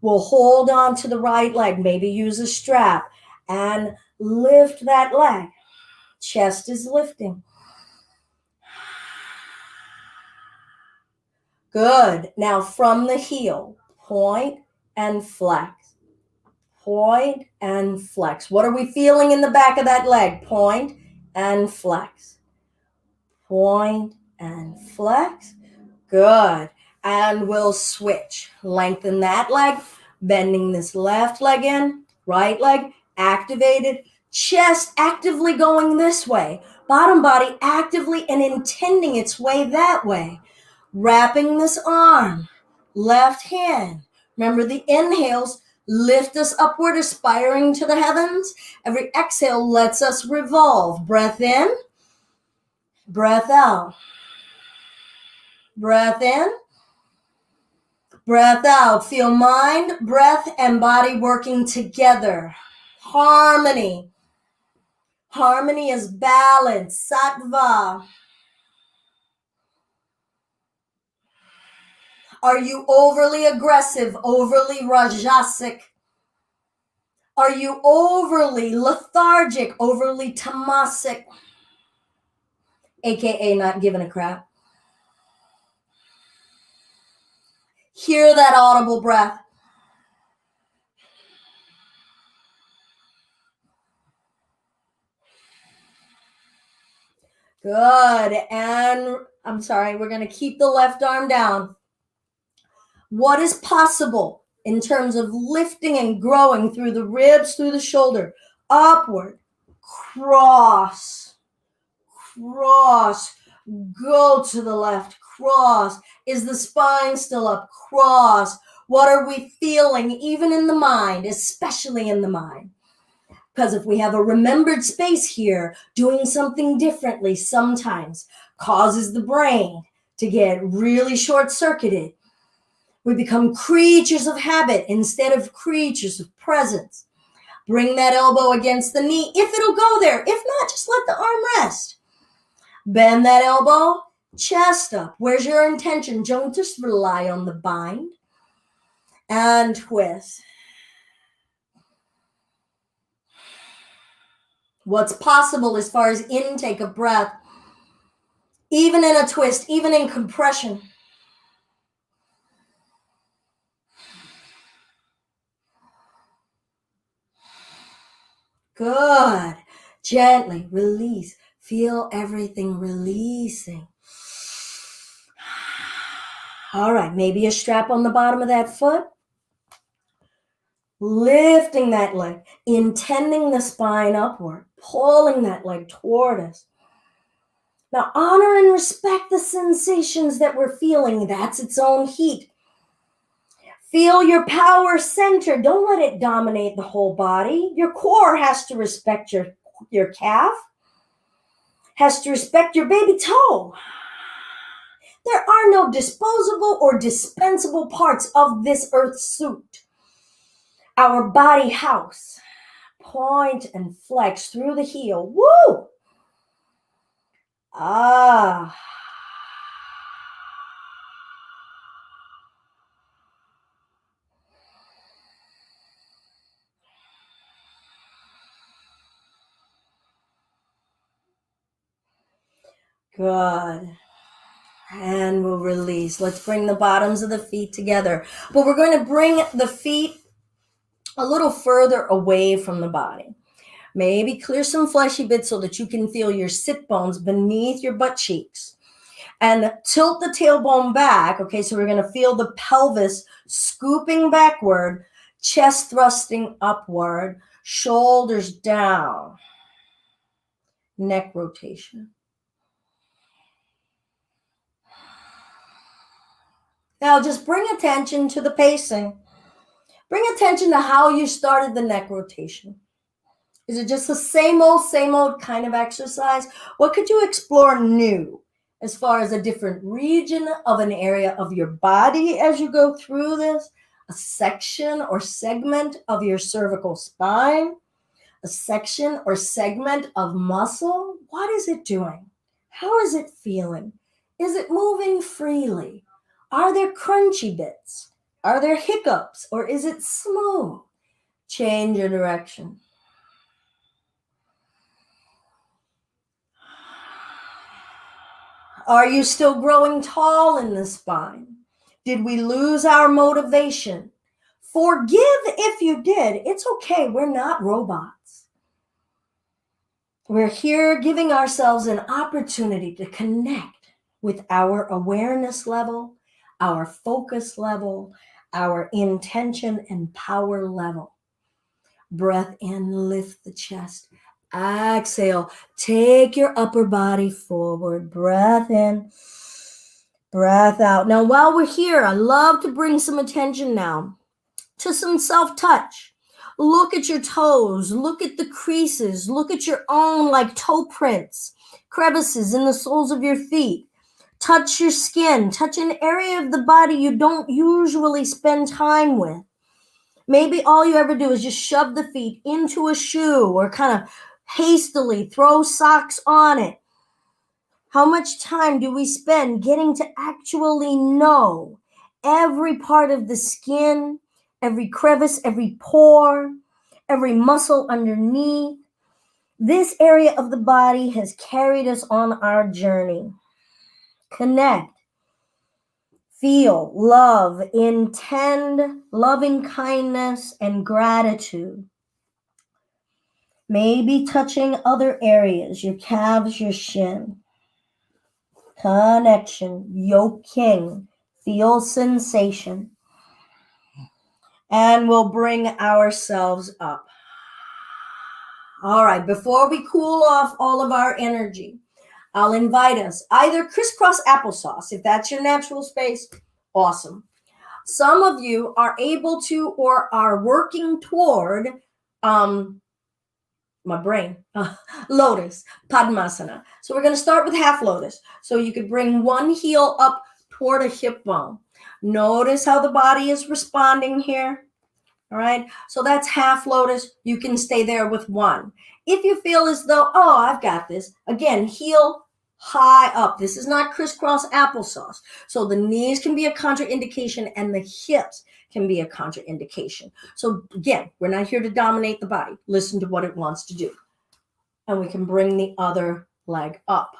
We'll hold on to the right leg, maybe use a strap, and lift that leg. Chest is lifting. Good. Now from the heel, point and flex. Point and flex. What are we feeling in the back of that leg? Point and flex. Point and flex. Good. And we'll switch. Lengthen that leg, bending this left leg in, right leg activated, chest actively going this way, bottom body actively and intending its way that way. Wrapping this arm, left hand. Remember the inhales lift us upward, aspiring to the heavens. Every exhale lets us revolve. Breath in, breath out. Breath in, breath out. Feel mind, breath, and body working together. Harmony. Harmony is balance, sattva. Are you overly aggressive, overly rajasic? Are you overly lethargic, overly tamasic? AKA not giving a crap. Hear that audible breath. Good. And we're going to keep the left arm down. What is possible in terms of lifting and growing through the ribs, through the shoulder, upward, cross, cross, go to the left, cross. Is the spine still up? Cross. What are we feeling, even in the mind, especially in the mind? Because if we have a remembered space here, doing something differently sometimes causes the brain to get really short-circuited. We become creatures of habit instead of creatures of presence. Bring that elbow against the knee, if it'll go there. If not, just let the arm rest. Bend that elbow, chest up. Where's your intention? Don't just rely on the bind. And twist. What's possible as far as intake of breath Even in a twist, even in compression. Good. Gently release. Feel everything releasing. All right, maybe a strap on the bottom of that foot. Lifting that leg, intending the spine upward, pulling that leg toward us. Now, honor and respect the sensations that we're feeling. That's its own heat. Feel your power center. Don't let it dominate the whole body. Your core has to respect your calf, has to respect your baby toe. There are no disposable or dispensable parts of this earth suit. Our body house. Point and flex through the heel. Woo! Ah. Good. And we'll release. Let's bring the bottoms of the feet together. But we're going to bring the feet a little further away from the body. Maybe clear some fleshy bits so that you can feel your sit bones beneath your butt cheeks. And tilt the tailbone back. Okay, so we're going to feel the pelvis scooping backward, chest thrusting upward, shoulders down, neck rotation. Now just bring attention to the pacing. Bring attention to how you started the neck rotation. Is it just the same old kind of exercise? What could you explore new as far as a different region of an area of your body as you go through this? A section or segment of your cervical spine? A section or segment of muscle? What is it doing? How is it feeling? Is it moving freely? Are there crunchy bits? Are there hiccups, or is it smooth? Change your direction. Are you still growing tall in the spine? Did we lose our motivation? Forgive if you did. It's okay. We're not robots. We're here giving ourselves an opportunity to connect with our awareness level, our focus level, our intention and power level. Breath in, lift the chest. Exhale, take your upper body forward. Breath in, breath out. Now, while we're here, I love to bring some attention now to some self-touch. Look at your toes. Look at the creases. Look at your own toe prints, crevices in the soles of your feet. Touch your skin. Touch an area of the body you don't usually spend time with. Maybe all you ever do is just shove the feet into a shoe or kind of hastily throw socks on it. How much time do we spend getting to actually know every part of the skin, every crevice, every pore, every muscle underneath? This area of the body has carried us on our journey. Connect. Feel, love, intend loving kindness and gratitude. Maybe touching other areas, your calves, your shin. Connection, yoking, feel sensation. And we'll bring ourselves up. All right, before we cool off all of our energy, I'll invite us either crisscross applesauce, if that's your natural space, awesome. Some of you are able to or are working toward Lotus, Padmasana. So we're going to start with half lotus. So you could bring one heel up toward a hip bone. Notice how the body is responding here. All right. So that's half lotus. You can stay there with one. If you feel as though, oh, I've got this, again, heel high up. This is not crisscross applesauce. So the knees can be a contraindication and the hips can be a contraindication. So again, we're not here to dominate the body. Listen to what it wants to do. And we can bring the other leg up.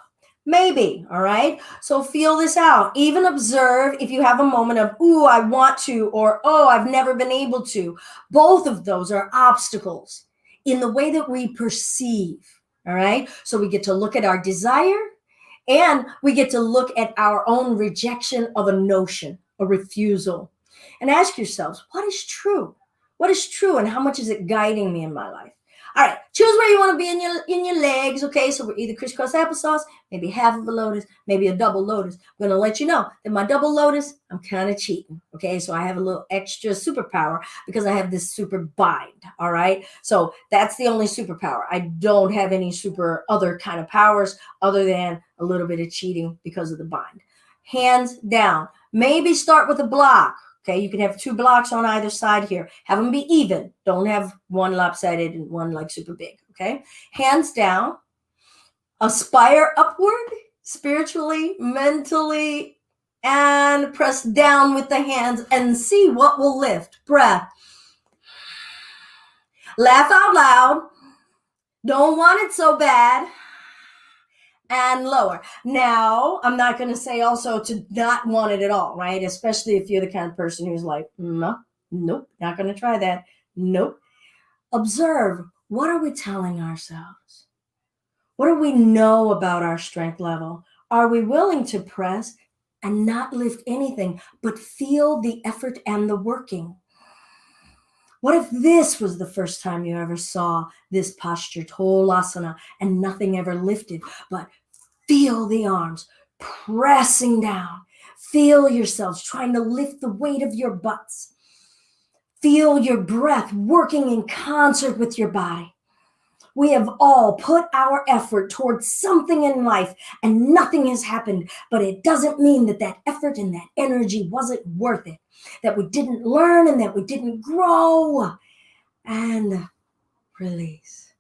Maybe, all right? So feel this out. Even observe if you have a moment of, ooh, I want to, or oh, I've never been able to. Both of those are obstacles in the way that we perceive, all right? So we get to look at our desire and we get to look at our own rejection of a notion, a refusal, and ask yourselves, what is true? What is true and how much is it guiding me in my life? All right, choose where you want to be in your legs. Okay, so we're either crisscross applesauce, maybe half of a lotus, maybe a double lotus. I'm gonna let you know that my double lotus, I'm kind of cheating. Okay, so I have a little extra superpower because I have this super bind. All right, so that's the only superpower. I don't have any super other kind of powers other than a little bit of cheating because of the bind. Hands down. Maybe start with a block. Okay, you can have 2 blocks on either side here. Have them be even. Don't have one lopsided and one like super big. Okay, hands down. Aspire upward spiritually, mentally, and press down with the hands and see what will lift. Breath. Laugh out loud. Don't want it so bad. And lower. Now, I'm not going to say also to not want it at all, right? Especially if you're the kind of person who's like, no, nope, not going to try that. Nope. Observe, what are we telling ourselves? What do we know about our strength level? Are we willing to press and not lift anything, but feel the effort and the working? What if this was the first time you ever saw this posture, Tolasana, and nothing ever lifted, but feel the arms pressing down. Feel yourselves trying to lift the weight of your butts. Feel your breath working in concert with your body. We have all put our effort towards something in life and nothing has happened, but it doesn't mean that that effort and that energy wasn't worth it, that we didn't learn and that we didn't grow. And release.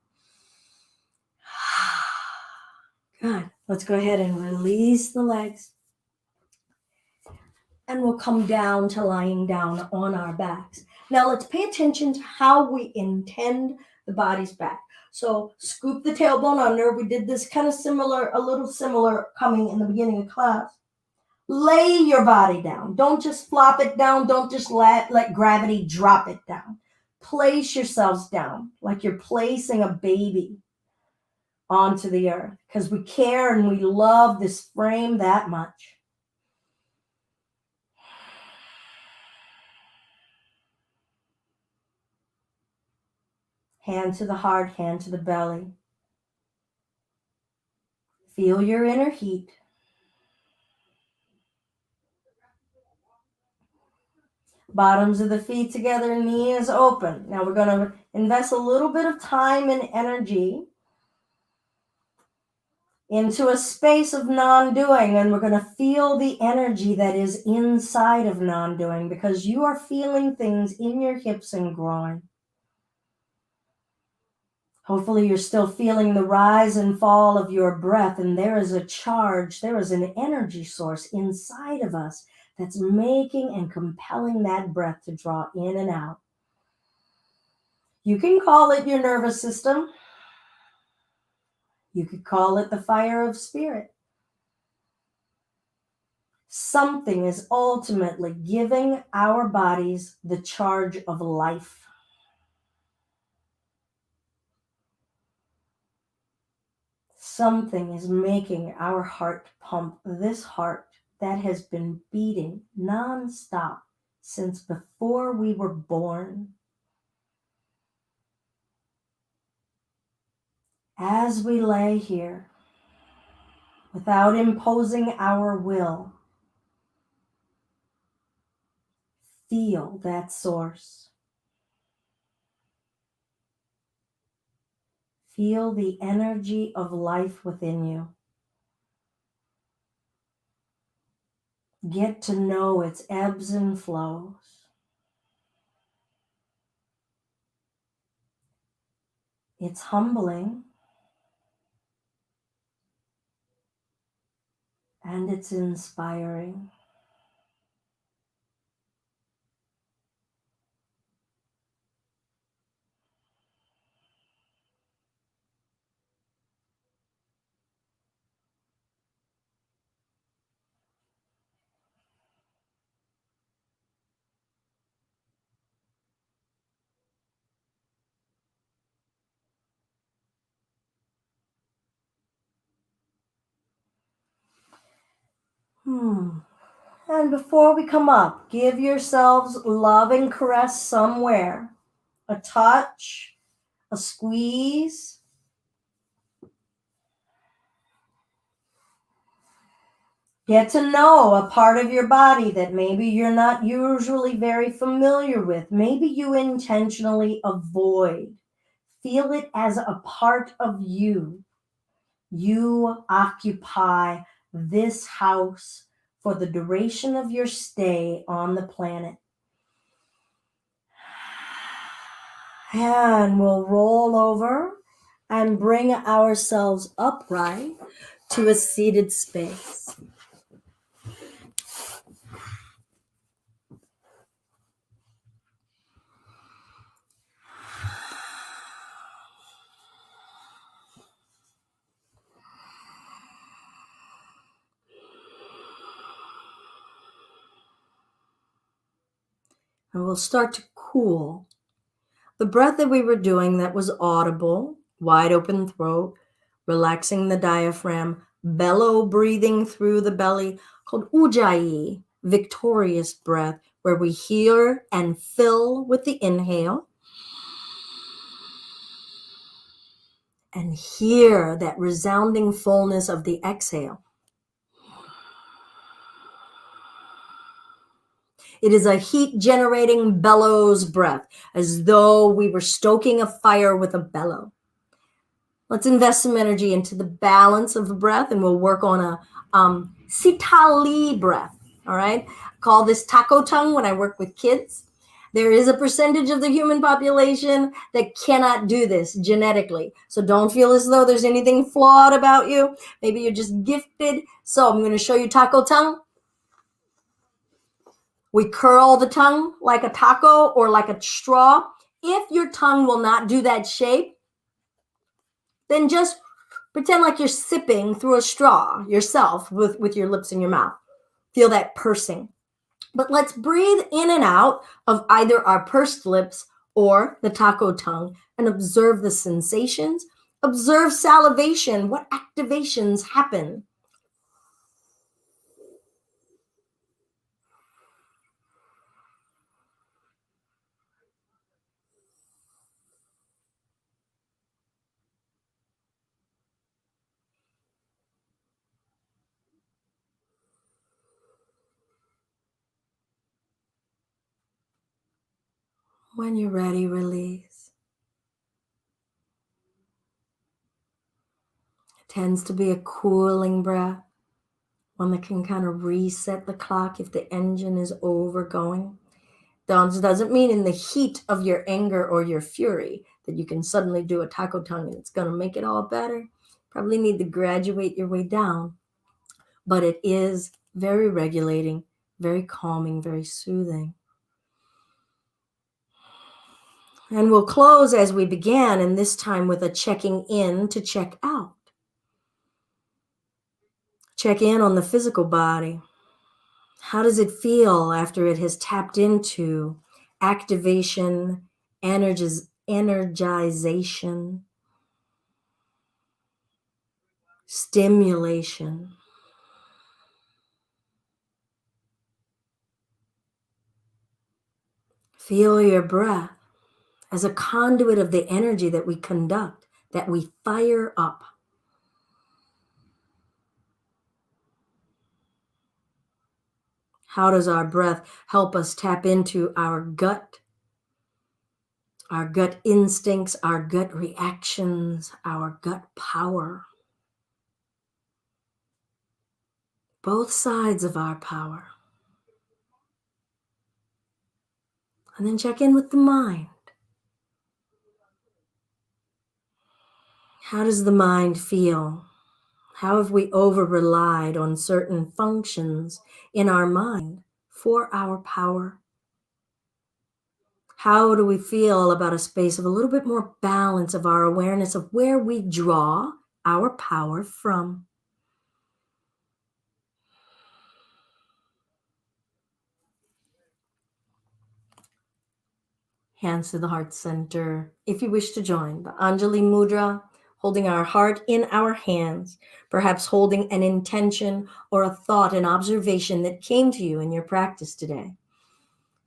Good. Let's go ahead and release the legs. And we'll come down to lying down on our backs. Now let's pay attention to how we intend the body's back. So scoop the tailbone under. We did this kind of similar, a little similar coming in the beginning of class. Lay your body down. Don't just flop it down. Don't just let gravity drop it down. Place yourselves down like you're placing a baby onto the earth because we care and we love this frame that much. Hand to the heart, hand to the belly. Feel your inner heat. Bottoms of the feet together, knees open. Now we're going to invest a little bit of time and energy into a space of non-doing, and we're going to feel the energy that is inside of non-doing because you are feeling things in your hips and groin. Hopefully you're still feeling the rise and fall of your breath, and there is a charge, there is an energy source inside of us that's making and compelling that breath to draw in and out. You can call it your nervous system. You could call it the fire of spirit. Something is ultimately giving our bodies the charge of life. Something is making our heart pump, this heart that has been beating nonstop since before we were born. As we lay here, without imposing our will, feel that source. Feel the energy of life within you. Get to know its ebbs and flows. It's humbling and it's inspiring. And before we come up, give yourselves loving caress somewhere. A touch, a squeeze. Get to know a part of your body that maybe you're not usually very familiar with. Maybe you intentionally avoid. Feel it as a part of you. You occupy this house for the duration of your stay on the planet. And we'll roll over and bring ourselves upright to a seated space. And we'll start to cool. The breath that we were doing that was audible, wide open throat, relaxing the diaphragm, bellow breathing through the belly, called Ujjayi, victorious breath, where we hear and fill with the inhale and hear that resounding fullness of the exhale. It is a heat-generating bellows breath, as though we were stoking a fire with a bellow. Let's invest some energy into the balance of the breath, and we'll work on a sitali breath, all right? I call this taco tongue when I work with kids. There is a percentage of the human population that cannot do this genetically. So don't feel as though there's anything flawed about you. Maybe you're just gifted. So I'm going to show you taco tongue. We curl the tongue like a taco or like a straw. If your tongue will not do that shape, then just pretend like you're sipping through a straw yourself with your lips in your mouth. Feel that pursing. But let's breathe in and out of either our pursed lips or the taco tongue and observe the sensations. Observe salivation. What activations happen? When you're ready, release. It tends to be a cooling breath, one that can kind of reset the clock if the engine is overgoing. That doesn't mean in the heat of your anger or your fury that you can suddenly do a taco tongue and it's going to make it all better. Probably need to graduate your way down. But it is very regulating, very calming, very soothing. And we'll close as we began, and this time with a checking in to check out. Check in on the physical body. How does it feel after it has tapped into activation, energization, stimulation? Feel your breath as a conduit of the energy that we conduct, that we fire up. How does our breath help us tap into our gut instincts, our gut reactions, our gut power? Both sides of our power. And then check in with the mind. How does the mind feel? How have we over-relied on certain functions in our mind for our power? How do we feel about a space of a little bit more balance of our awareness of where we draw our power from? Hands to the heart center. If you wish to join the Anjali Mudra, holding our heart in our hands, perhaps holding an intention or a thought, an observation that came to you in your practice today.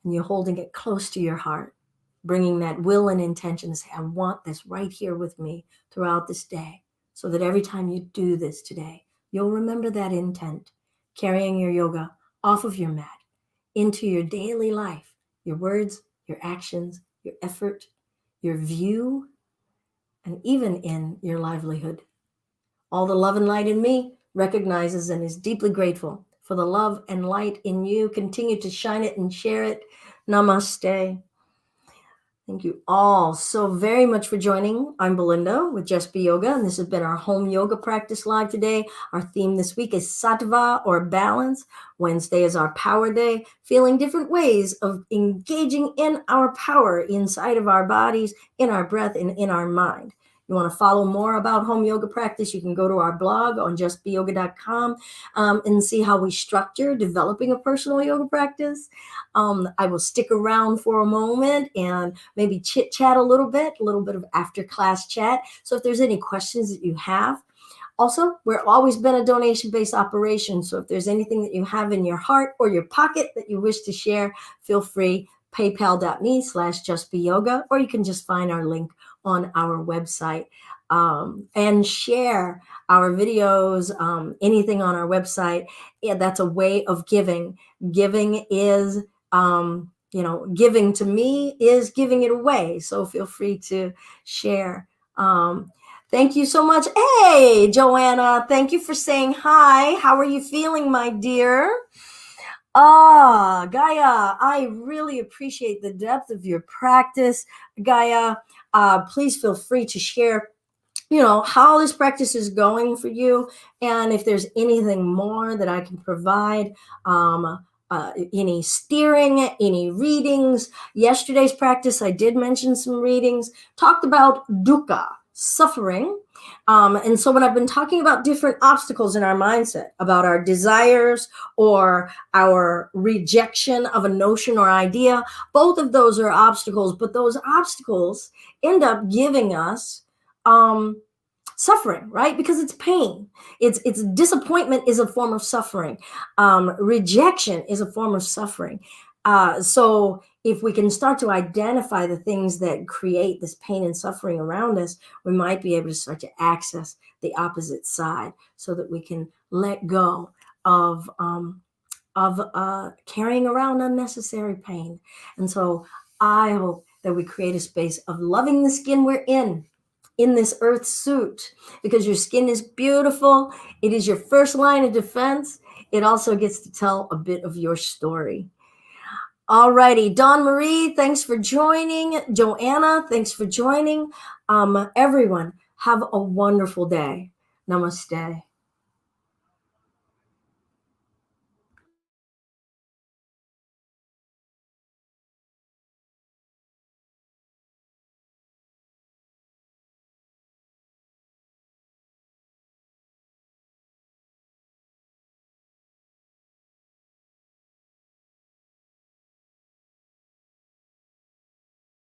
And you're holding it close to your heart, bringing that will and intention to say, I want this right here with me throughout this day, so that every time you do this today, you'll remember that intent, carrying your yoga off of your mat into your daily life, your words, your actions, your effort, your view, and even in your livelihood. All the love and light in me recognizes and is deeply grateful for the love and light in you. Continue to shine it and share it. Namaste. Thank you all so very much for joining. I'm Belinda with Just Be Yoga, and this has been our home yoga practice live today. Our theme this week is sattva, or balance. Wednesday is our power day, feeling different ways of engaging in our power inside of our bodies, in our breath, and in our mind. You want to follow more about home yoga practice, you can go to our blog on justbeyoga.com and see how we structure developing a personal yoga practice. I will stick around for a moment and maybe chit chat a little bit of after class chat. So if there's any questions that you have, also, we're always been a donation-based operation. So if there's anything that you have in your heart or your pocket that you wish to share, feel free, paypal.me/justbeyoga, or you can just find our link on our website and share our videos, anything on our website. Yeah, that's a way of giving. Giving is, giving to me is giving it away. So feel free to share. Thank you so much. Hey, Joanna, thank you for saying hi. How are you feeling, my dear? Gaia, I really appreciate the depth of your practice. Gaia, please feel free to share, how this practice is going for you. And if there's anything more that I can provide, any steering, any readings. Yesterday's practice, I did mention some readings, talked about dukkha, suffering. And so when I've been talking about different obstacles in our mindset, about our desires or our rejection of a notion or idea, both of those are obstacles, but those obstacles end up giving us suffering, right? Because it's pain. It's disappointment is a form of suffering. Rejection is a form of suffering. So if we can start to identify the things that create this pain and suffering around us, we might be able to start to access the opposite side so that we can let go of carrying around unnecessary pain. And so I hope that we create a space of loving the skin we're in this earth suit, because your skin is beautiful. It is your first line of defense. It also gets to tell a bit of your story. All righty. Dawn Marie, thanks for joining. Joanna, thanks for joining. Everyone, have a wonderful day. Namaste.